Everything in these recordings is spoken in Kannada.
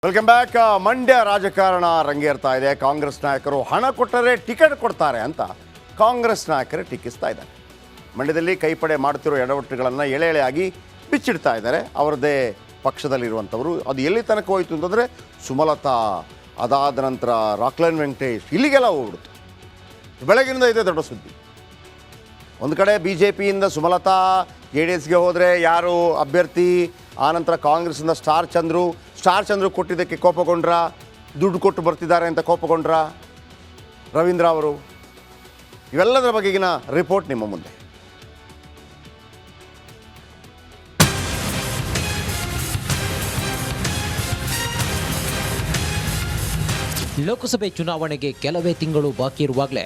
Welcome back. ಮಂಡ್ಯ ರಾಜಕಾರಣ ರಂಗೇರ್ತಾ ಇದೆ. ಕಾಂಗ್ರೆಸ್ ನಾಯಕರು ಹಣ ಕೊಟ್ಟರೆ ಟಿಕೆಟ್ ಕೊಡ್ತಾರೆ ಅಂತ ಕಾಂಗ್ರೆಸ್ ನಾಯಕರೇ ಟೀಕಿಸ್ತಾ ಇದ್ದಾರೆ. ಮಂಡ್ಯದಲ್ಲಿ ಕೈಪಡೆ ಮಾಡುತ್ತಿರೋ ಎಡವಟ್ಟುಗಳನ್ನು ಎಳೆ ಎಳೆಯಾಗಿ ಬಿಚ್ಚಿಡ್ತಾ ಇದ್ದಾರೆ ಅವರದೇ ಪಕ್ಷದಲ್ಲಿರುವಂಥವರು. ಅದು ಎಲ್ಲಿ ತನಕ ಹೋಯಿತು ಅಂತಂದರೆ ಸುಮಲತಾ, ಅದಾದ ನಂತರ ರಾಕ್ಲೈನ್ ವೆಂಕಟೇಶ್, ಇಲ್ಲಿಗೆಲ್ಲ ಹೋಗ್ಬಿಡ್ತು. ಬೆಳಗಿನಿಂದ ಇದೆ ದೊಡ್ಡ ಸುದ್ದಿ. ಒಂದು ಕಡೆ ಬಿ ಜೆ ಪಿಯಿಂದ ಸುಮಲತಾ JDSಗೆ ಹೋದರೆ ಯಾರು ಅಭ್ಯರ್ಥಿ, ಆನಂತರ ಕಾಂಗ್ರೆಸ್ಸಿಂದ ಸ್ಟಾರ್ ಚಂದ್ರು ಕೊಟ್ಟಿದ್ದಕ್ಕೆ ಕೋಪಗೊಂಡ್ರ, ದುಡ್ಡು ಕೊಟ್ಟು ಬರ್ತಿದ್ದಾರೆ ಅಂತ ಕೋಪಗೊಂಡ್ರ ರವೀಂದ್ರ ಅವರು. ಇವೆಲ್ಲದರ ಬಗೆಗಿನ ರಿಪೋರ್ಟ್ ನಿಮ್ಮ ಮುಂದೆ. ಲೋಕಸಭೆ ಚುನಾವಣೆಗೆ ಕೆಲವೇ ತಿಂಗಳು ಬಾಕಿ ಇರುವಾಗಲೇ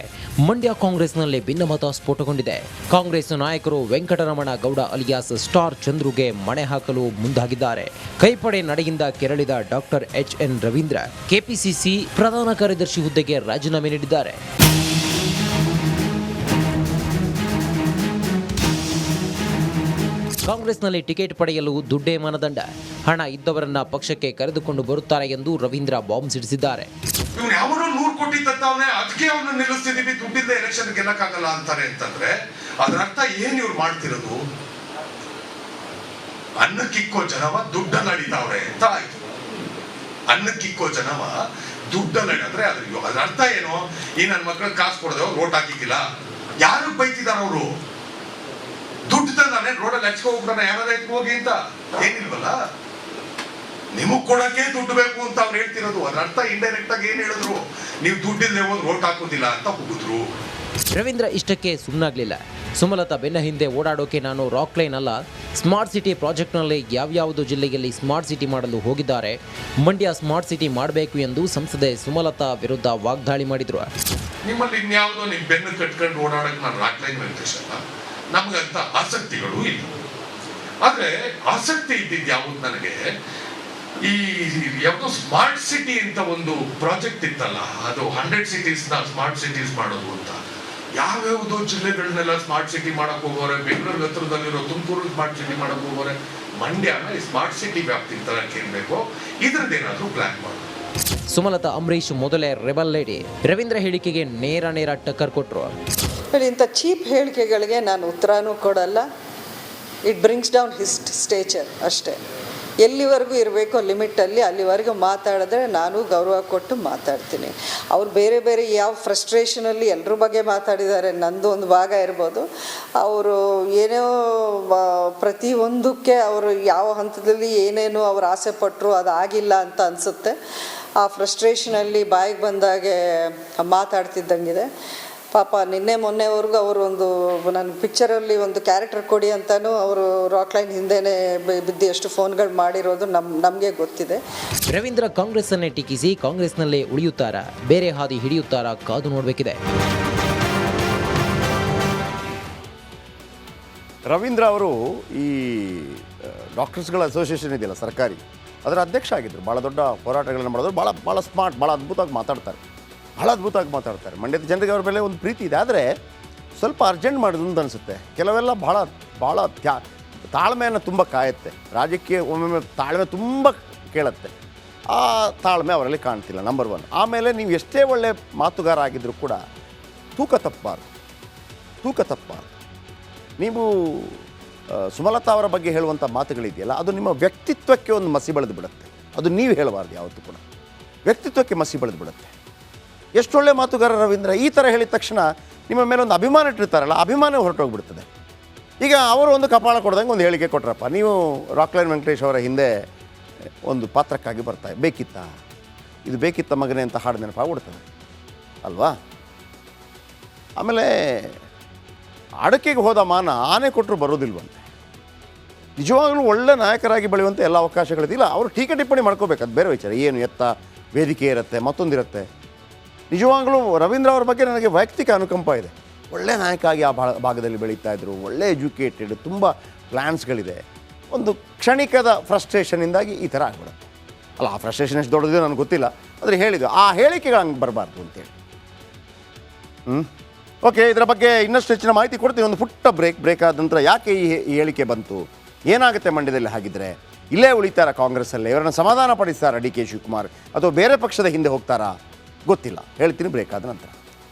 ಮಂಡ್ಯ ಕಾಂಗ್ರೆಸ್ನಲ್ಲಿ ಭಿನ್ನಮತ ಸ್ಫೋಟಗೊಂಡಿದೆ. ಕಾಂಗ್ರೆಸ್ ನಾಯಕರು ವೆಂಕಟರಮಣ ಗೌಡ ಅಲಿಯಾಸ್ ಸ್ಟಾರ್ ಚಂದ್ರುಗೆ ಮಣೆ ಹಾಕಲು ಮುಂದಾಗಿದ್ದಾರೆ. ಕೈಪಡೆ ನಡೆಯಿಂದ ಕೆರಳಿದ ಡಾಕ್ಟರ್ HN ರವೀಂದ್ರ ಕೆಪಿಸಿಸಿ ಪ್ರಧಾನ ಕಾರ್ಯದರ್ಶಿ ಹುದ್ದೆಗೆ ರಾಜೀನಾಮೆ ನೀಡಿದ್ದಾರೆ. ಕಾಂಗ್ರೆಸ್ನಲ್ಲಿ ಟಿಕೆಟ್ ಪಡೆಯಲು ದುಡ್ಡೇ ಮಾನದಂಡ, ಹಣ ಇದ್ದವರನ್ನ ಪಕ್ಷಕ್ಕೆ ಕರೆದುಕೊಂಡು ಬರುತ್ತಾರೆ ಎಂದು ರವೀಂದ್ರ ಬಾಂಬ್ ಸಿಡಿಸಿದ್ದಾರೆ. ಯಾವನೋ 100 ಕೋಟಿ ತತ್ತವನೇ, ಅದಕ್ಕೆ ಅವನು ನಿಲ್ಲಿಸ್ತಿದೀವಿ, ದುಡ್ಡಿಂದ ಎಲೆಕ್ಷನ್ ಗೆಲ್ಲಕ್ಕಾಗಲ್ಲ ಅಂತಾರೆ ಅಂತಂದ್ರೆ ಅದ್ರ ಅರ್ಥ ಏನ್ ಇವ್ರು ಮಾಡ್ತಿರೋದು? ಅನ್ನಕ್ಕಿಕ್ಕೋ ಜನವ ದುಡ್ಡಲ್ಲಿ ಅಡಿತಾವ್ರೆ ಅಂತ ಆಯ್ತು. ಅನ್ನಕ್ಕಿಕ್ಕೋ ಜನವ ದುಡ್ಡಲ್ಲಿ ಅಂದ್ರೆ ಅದ್ರ ಅರ್ಥ ಏನು? ಈ ನನ್ನ ಮಕ್ಕಳಿಗೆ ಕಾಸು ಕೊಡದೆ ರೋಟ್ ಹಾಕಿಕ್ಕಿಲ್ಲ, ಯಾರು ಬೈತಿದಾರ ಅವರು? ದುಡ್ಡು ತಂದಾನೆ ರೋಡಲ್ಲಿ ಹಚ್ಕೊ ಹೋಗ್ಬಿಡೋಣ, ಯಾರಾದ್ರೂ ಹೋಗಿ ಅಂತ ಏನಿಲ್ವಲ್ಲ. ನಿಮಗ್ ಕೊಡಕ್ಕೆ ದುಡ್ಡು ಬೇಕು ಅಂತ ಅವ್ರು ಹೇಳ್ತಿರೋದು. ಅದ್ರ ಅರ್ಥ ಇಂಡೈರೆಕ್ಟ್ ಆಗಿ ಏನ್ ಹೇಳಿದ್ರು? ನೀವು ದುಡ್ಡಿಲ್ಲದೆ ಹೋದ್ ರೋಟ್ ಹಾಕೋದಿಲ್ಲ ಅಂತ ಹೋಗಿದ್ರು. ರವೀಂದ್ರ ಇಷ್ಟಕ್ಕೆ ಸುಮ್ಮನಾಗ್ಲಿಲ್ಲ. ಸುಮಲತಾ ಬೆನ್ನ ಹಿಂದೆ ಓಡಾಡೋಕೆ ನಾನು ರಾಕ್ಲೈನ್ ಅಲ್ಲ, ಸ್ಮಾರ್ಟ್ ಸಿಟಿ ಪ್ರಾಜೆಕ್ಟ್ನಲ್ಲಿ ಯಾವ್ಯಾವುದು ಜಿಲ್ಲೆಯಲ್ಲಿ ಸ್ಮಾರ್ಟ್ ಸಿಟಿ ಮಾಡಲು ಹೋಗಿದ್ದಾರೆ, ಮಂಡ್ಯ ಸ್ಮಾರ್ಟ್ ಸಿಟಿ ಮಾಡಬೇಕು ಎಂದು ಸಂಸದೆ ಸುಮಲತಾ ವಿರುದ್ಧ ವಾಗ್ದಾಳಿ ಮಾಡಿದ್ರು. ನಿಮ್ಮಲ್ಲಿ ಇನ್ಯಾವುದೋ ನಿಮ್ ಬೆನ್ನು ಕಟ್ಕೊಂಡು ಓಡಾಡಕ್ ನಾನು ರಾಕ್ಲೈನ್ ವೆಂಕಟೇಶ್ ಅಲ್ಲ, ನಮ್ಗಂತ ಆಸಕ್ತಿಗಳು ಇಲ್ಲ. ಆದ್ರೆ ಆಸಕ್ತಿ ಇದ್ದಿದ್ದು ಯಾವುದು ನನಗೆ, ಈ ಯಾವ್ದೋ ಸ್ಮಾರ್ಟ್ ಸಿಟಿ ಅಂತ ಒಂದು ಪ್ರಾಜೆಕ್ಟ್ ಇತ್ತಲ್ಲ, ಅದು 100 cities ನ ಸ್ಮಾರ್ಟ್ ಸಿಟೀಸ್ ಮಾಡೋದು ಅಂತ. ಯಾವ್ಯಾವುದೋ ಜಿಲ್ಲೆಗಳನ್ನೆಲ್ಲ ಸ್ಮಾರ್ಟ್ ಸಿಟಿ ಮಾಡಕ್ ಹೋಗೋರೆ, ಬೆಂಗಳೂರು ಹತ್ರದಲ್ಲಿರೋ ತುಮಕೂರು ಸ್ಮಾರ್ಟ್ ಸಿಟಿ ಮಾಡಕ್ ಹೋಗೋರೆ, ಮಂಡ್ಯನ ಸ್ಮಾರ್ಟ್ ಸಿಟಿ ವ್ಯಾಪ್ತಿ ತರಕ್ಕೆ ಏನ್ಬೇಕು, ಇದ್ರದ್ದೇನಾದ್ರೂ ಪ್ಲಾನ್ ಮಾಡೋದು. ಸುಮಲತಾ ಅಂಬರೀಶ್ ಮೊದಲೇ ರೆಬಲ್ ಲೇಡಿ. ರವೀಂದ್ರ ಹೇಳಿಕೆಗೆ ನೇರ ಟಕ್ಕರ್ ಕೊಟ್ಟರು. ಇಂಥ ಚೀಪ್ ಹೇಳಿಕೆಗಳಿಗೆ ನಾನು ಉತ್ತರನೂ ಕೊಡಲ್ಲ. It brings down his stature ಅಷ್ಟೇ. ಎಲ್ಲಿವರೆಗೂ ಇರಬೇಕೋ ಲಿಮಿಟಲ್ಲಿ ಅಲ್ಲಿವರೆಗೂ ಮಾತಾಡಿದ್ರೆ ನಾನು ಗೌರವ ಕೊಟ್ಟು ಮಾತಾಡ್ತೀನಿ. ಅವ್ರು ಬೇರೆ ಬೇರೆ ಯಾವ ಫ್ರಸ್ಟ್ರೇಷನಲ್ಲಿ ಎಲ್ಲರ ಬಗ್ಗೆ ಮಾತಾಡಿದ್ದಾರೆ, ನಂದು ಒಂದು ಭಾಗ ಇರ್ಬೋದು. ಅವರು ಏನೋ ಪ್ರತಿಯೊಂದಕ್ಕೆ ಅವರು ಯಾವ ಹಂತದಲ್ಲಿ ಏನೇನು ಅವ್ರು ಆಸೆ ಪಟ್ಟರು ಅದು ಆಗಿಲ್ಲ ಅಂತ ಅನಿಸುತ್ತೆ. ಆ ಫ್ರಸ್ಟ್ರೇಷನಲ್ಲಿ ಬಾಯಿಗೆ ಬಂದಾಗೆ ಮಾತಾಡ್ತಿದ್ದಂಗಿದೆ. ಪಾಪ ನಿನ್ನೆ ಮೊನ್ನೆವರೆಗೂ ಅವರು ಒಂದು ನನ್ನ ಪಿಕ್ಚರಲ್ಲಿ ಒಂದು ಕ್ಯಾರೆಕ್ಟರ್ ಕೊಡಿ ಅಂತಲೂ ಅವರು ರಾಕ್ಲೈನ್ ಹಿಂದೆನೇ ಬಿದ್ದು ಎಷ್ಟು ಫೋನ್ಗಳು ಮಾಡಿರೋದು ನಮಗೆ ಗೊತ್ತಿದೆ. ರವೀಂದ್ರ ಕಾಂಗ್ರೆಸ್ಸನ್ನೇ ಟೀಕಿಸಿ ಕಾಂಗ್ರೆಸ್ನಲ್ಲೇ ಉಳಿಯುತ್ತಾರಾ, ಬೇರೆ ಹಾದಿ ಹಿಡಿಯುತ್ತಾರಾ, ಕಾದು ನೋಡಬೇಕಿದೆ. ರವೀಂದ್ರ ಅವರು ಈ ಡಾಕ್ಟರ್ಸ್ಗಳ ಅಸೋಸಿಯೇಷನ್ ಇದೆಯಲ್ಲ ಸರ್ಕಾರಿ, ಅದರ ಅಧ್ಯಕ್ಷ ಆಗಿದ್ದರು. ಭಾಳ ದೊಡ್ಡ ಹೋರಾಟಗಳನ್ನು ಮಾಡಿದ್ರು. ಭಾಳ ಸ್ಮಾರ್ಟ್, ಭಾಳ ಅದ್ಭುತವಾಗಿ ಮಾತಾಡ್ತಾರೆ. ಮಂಡ್ಯದ ಜನರಿಗೆ ಅವ್ರ ಮೇಲೆ ಒಂದು ಪ್ರೀತಿ ಇದೆ. ಆದರೆ ಸ್ವಲ್ಪ ಅರ್ಜೆಂಟ್ ಮಾಡಿದ್ರು ಅಂತ ಅನಿಸುತ್ತೆ. ಕೆಲವೆಲ್ಲ ಭಾಳ ತಾಳ್ಮೆಯನ್ನು ತುಂಬ ಕಾಯುತ್ತೆ. ರಾಜ್ಯಕ್ಕೆ ಒಮ್ಮೊಮ್ಮೆ ತಾಳ್ಮೆ ತುಂಬ ಕೇಳುತ್ತೆ. ಆ ತಾಳ್ಮೆ ಅವರಲ್ಲಿ ಕಾಣ್ತಿಲ್ಲ, ನಂಬರ್ 1. ಆಮೇಲೆ ನೀವು ಎಷ್ಟೇ ಒಳ್ಳೆ ಮಾತುಗಾರ ಆಗಿದ್ದರೂ ಕೂಡ ತೂಕ ತಪ್ಪಬಾರ್ದು. ನೀವು ಸುಮಲತಾ ಅವರ ಬಗ್ಗೆ ಹೇಳುವಂಥ ಮಾತುಗಳಿದೆಯಲ್ಲ, ಅದು ನಿಮ್ಮ ವ್ಯಕ್ತಿತ್ವಕ್ಕೆ ಒಂದು ಮಸಿ ಬೆಳೆದು ಬಿಡುತ್ತೆ. ಅದು ನೀವು ಹೇಳಬಾರ್ದು ಯಾವತ್ತೂ ಕೂಡ. ವ್ಯಕ್ತಿತ್ವಕ್ಕೆ ಮಸಿ ಬೆಳೆದು ಬಿಡುತ್ತೆ. ಎಷ್ಟೊಳ್ಳೆ ಮಾತುಗಾರ ರವೀಂದ್ರ, ಈ ಥರ ಹೇಳಿದ ತಕ್ಷಣ ನಿಮ್ಮ ಮೇಲೆ ಒಂದು ಅಭಿಮಾನ ಇಟ್ಟಿರ್ತಾರಲ್ಲ, ಅಭಿಮಾನ ಹೊರಟೋಗ್ಬಿಡ್ತದೆ. ಈಗ ಅವರು ಒಂದು ಕಪಾಳ ಕೊಡ್ದಂಗೆ ಒಂದು ಹೇಳಿಕೆ ಕೊಟ್ರಪ್ಪ, ನೀವು ರಾಕ್ಲೈನ್ ವೆಂಕಟೇಶ್ ಅವರ ಹಿಂದೆ ಒಂದು ಪಾತ್ರಕ್ಕಾಗಿ ಇದು ಬೇಕಿತ್ತ ಮಗನೇ ಅಂತ ಹಾಡು ನೆನಪಾಗ್ಬಿಡ್ತದೆ ಅಲ್ವಾ? ಆಮೇಲೆ ಅಡಕೆಗೆ ಹೋದ ಮಾನ ಆನೆ ಕೊಟ್ಟರು ಬರೋದಿಲ್ವಂತೆ. ನಿಜವಾಗ್ಲೂ ಒಳ್ಳೆ ನಾಯಕರಾಗಿ ಬೆಳೆಯುವಂಥ ಎಲ್ಲ ಅವಕಾಶಗಳಿದಿಲ್ಲ. ಅವರು ಟೀಕೆ ಟಿಪ್ಪಣಿ ಮಾಡ್ಕೋಬೇಕು, ಅದು ಬೇರೆ ವಿಚಾರ. ಏನು ಎತ್ತ ವೇದಿಕೆ ಇರುತ್ತೆ, ಮತ್ತೊಂದಿರುತ್ತೆ. ನಿಜವಾಗ್ಲೂ ರವೀಂದ್ರ ಅವ್ರ ಬಗ್ಗೆ ನನಗೆ ವೈಯಕ್ತಿಕ ಅನುಕಂಪ ಇದೆ. ಒಳ್ಳೆ ನಾಯಕ ಆಗಿ ಆ ಭಾಗದಲ್ಲಿ ಬೆಳೀತಾ ಇದ್ರು, ಒಳ್ಳೆ ಎಜುಕೇಟೆಡ್, ತುಂಬ ಪ್ಲ್ಯಾನ್ಸ್ಗಳಿದೆ. ಒಂದು ಕ್ಷಣಿಕದ ಫ್ರಸ್ಟ್ರೇಷನಿಂದಾಗಿ ಈ ಥರ ಆಗ್ಬಿಡುತ್ತೆ ಅಲ್ಲ. ಆ ಫ್ರಸ್ಟ್ರೇಷನ್ ಎಷ್ಟು ದೊಡ್ಡದಿದೆ ನನಗೆ ಗೊತ್ತಿಲ್ಲ, ಆದರೆ ಹೇಳಿದ್ದು ಆ ಹೇಳಿಕೆಗಳು ಹಂಗೆ ಬರಬಾರ್ದು ಅಂತೇಳಿ. ಓಕೆ, ಇದರ ಬಗ್ಗೆ ಇನ್ನಷ್ಟು ಹೆಚ್ಚಿನ ಮಾಹಿತಿ ಕೊಡ್ತೀನಿ. ಒಂದು ಪುಟ್ಟ ಬ್ರೇಕ್ ಆದ ನಂತರ ಯಾಕೆ ಈ ಹೇಳಿಕೆ ಬಂತು, ಏನಾಗುತ್ತೆ ಮಂಡ್ಯದಲ್ಲಿ ಹಾಗಿದ್ರೆ ಇಲ್ಲೇ ಉಳಿತಾರಾ ಕಾಂಗ್ರೆಸ್ಸಲ್ಲೇ, ಇವರನ್ನು ಸಮಾಧಾನ ಪಡಿಸ್ತಾರಾ ಡಿ ಕೆ ಶಿವಕುಮಾರ್, ಅಥವಾ ಬೇರೆ ಪಕ್ಷದ ಹಿಂದೆ ಹೋಗ್ತಾರಾ ಗೊತ್ತಿಲ್ಲ. ಹೇಳ್ತೀನಿ ಬ್ರೇಕ್ ಆದ ನಂತರ.